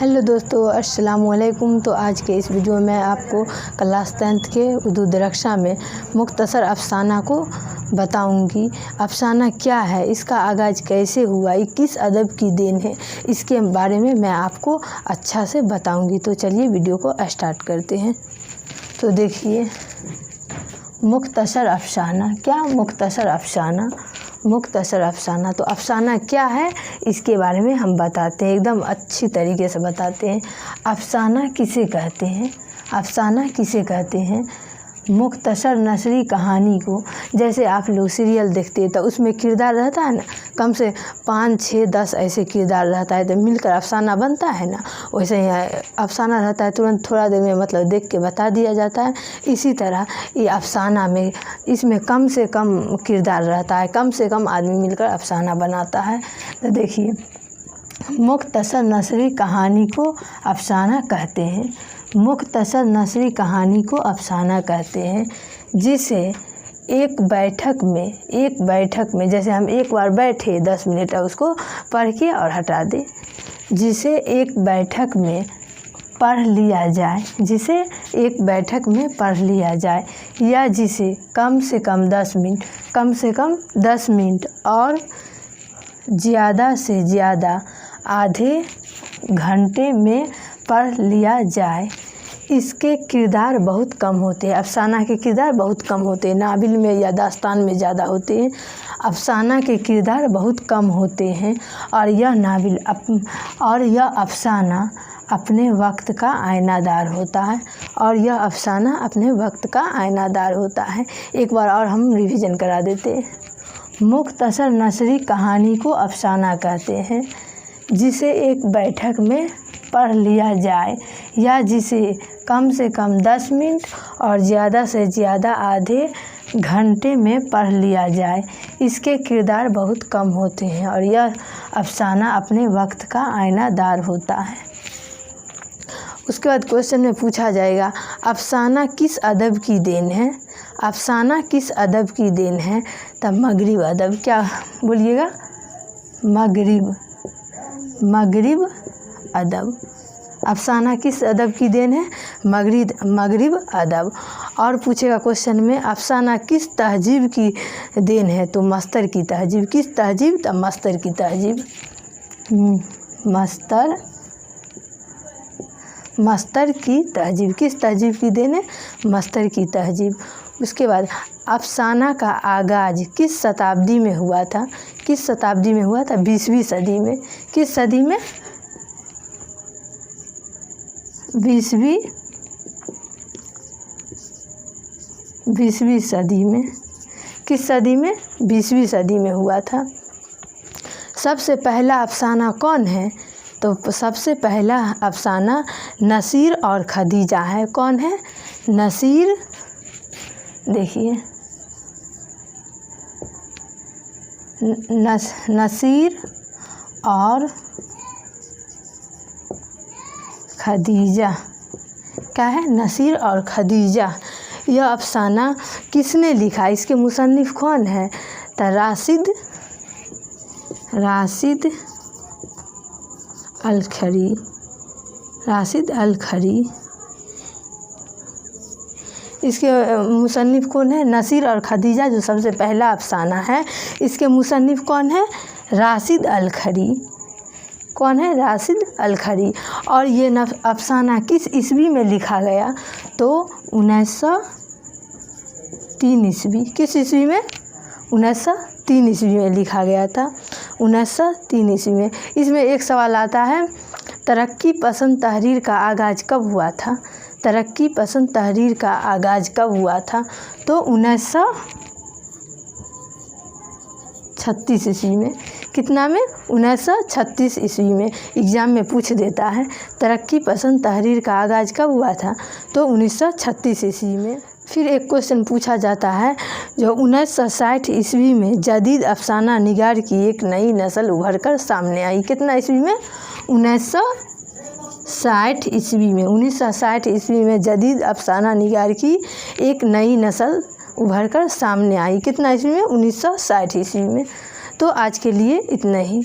Hello दोस्तों, अस्सलाम वालेकुम। तो आज के इस वीडियो में आपको क्लास 10th के उर्दू दरक्षा में मुख्तसर अफसाना को बताऊंगी। अफसाना क्या है, इसका आगाज़ कैसे हुआ, ये किस अदब की देन है, इसके बारे में मैं आपको अच्छा से बताऊंगी। तो चलिए वीडियो को स्टार्ट करते हैं। तो देखिए, मुख्तसर अफसाना क्या, मुख्तसर अफसाना, मुख्तसर अफसाना। तो अफसाना क्या है, इसके बारे में हम बताते हैं, एकदम अच्छी तरीके से बताते हैं। अफसाना किसे कहते हैं, अफसाना किसे कहते हैं? मुख्तसर नसरी कहानी को, जैसे आप लोग सीरियल देखते हैं तो उसमें किरदार रहता है ना, कम से 5, 6, 10 ऐसे किरदार रहता है तो मिलकर अफसाना बनता है ना। वैसे ही अफसाना रहता है, तुरंत थोड़ा देर में मतलब देख के बता दिया जाता है। इसी तरह ये अफसाना में, इसमें कम से कम किरदार रहता है, कम से कम आदमी मिलकर अफसाना बनाता है। तो देखिए, मुख्तसर नसरी कहानी को अफसाना कहते हैं। मुख्तसर नसरी कहानी को अफसाना कहते हैं, जिसे एक बैठक में जैसे हम एक बार बैठे 10 मिनट उसको पढ़ के और हटा दें, जिसे एक बैठक में पढ़ लिया जाए, जिसे एक बैठक में पढ़ लिया जाए, या जिसे कम से कम 10 मिनट, कम से कम 10 मिनट और ज़्यादा से ज़्यादा आधे घंटे में पढ़ लिया जाए। इसके किरदार बहुत कम होते हैं, अफसाना के किरदार बहुत कम होते हैं, नावल में या दास्तान में ज़्यादा होते हैं। अफसाना के किरदार बहुत कम होते हैं और यह अफसाना अपने वक्त का आईनादार होता है, और यह अफसाना अपने वक्त का आईनादार होता है। एक बार और हम रिवीजन करा देते हैं। मुख्तसर नसरी कहानी को अफसाना कहते हैं, जिसे एक बैठक में पढ़ लिया जाए, या जिसे कम से कम 10 मिनट और ज़्यादा से ज़्यादा आधे घंटे में पढ़ लिया जाए। इसके किरदार बहुत कम होते हैं और यह अफसाना अपने वक्त का आईनादार होता है। उसके बाद क्वेश्चन में पूछा जाएगा, अफसाना किस अदब की देन है? अफसाना किस अदब की देन है? तब मगरिब अदब, क्या बोलिएगा? मगरिब अदब। अफसाना किस अदब की देन है? मगरिब अदब। और पूछेगा क्वेश्चन में, अफसाना किस तहजीब की देन है? तो मस्तर की तहजीब। किस तहजीब? तब मस्तर की तहजीब। मस्तर की तहजीब। किस तहजीब की देन है? मस्तर की तहजीब। उसके बाद, अफसाना का आगाज़ किस शताब्दी में हुआ था? किस शताब्दी में हुआ था? 20वीं सदी में। किस सदी में? 20वीं सदी में। किस सदी में? 20वीं सदी में हुआ था। सबसे पहला अफसाना कौन है? तो सबसे पहला अफसाना नसीर और खदीजा है। कौन है? नसीर, देखिए, नसीर और खदीजा। क्या है? नसीर और खदीजा। यह अफसाना किसने लिखा? इसके मुसन्निफ कौन है? तो राशिद अल खरी। इसके मुसन्निफ कौन है? नसीर और खदीजा जो सबसे पहला अफसाना है, इसके मुसन्निफ कौन है? राशिद अल खरी। कौन है? राशिद अल खरी। और ये अफसाना किस ईस्वी में लिखा गया? तो 1903 ईस्वी। किस ईस्वी में? 1903 ईस्वी में लिखा गया था। 1903 ईस्वी में। इसमें एक सवाल आता है, तरक्की पसंद तहरीर का आगाज़ कब हुआ था? तरक्की पसंद तहरीर का आगाज़ कब हुआ था? तो 1936 ईस्वी में। कितना में? 1936 ईस्वी में। एग्ज़ाम में पूछ देता है, तरक्की पसंद तहरीर का आगाज़ कब हुआ था? तो 1936 ईस्वी में। फिर एक क्वेश्चन पूछा जाता है, जो 1960 ईस्वी में जदीद अफसाना निगार की एक नई नस्ल उभर कर सामने आई। कितना ईस्वी में? 1960 ईस्वी में। 1960 ईस्वी में जदीद अफसाना निगार की एक नई नस्ल उभर कर सामने आई। कितना ईस्वी में? 1960 ईस्वी में। तो आज के लिए इतना ही।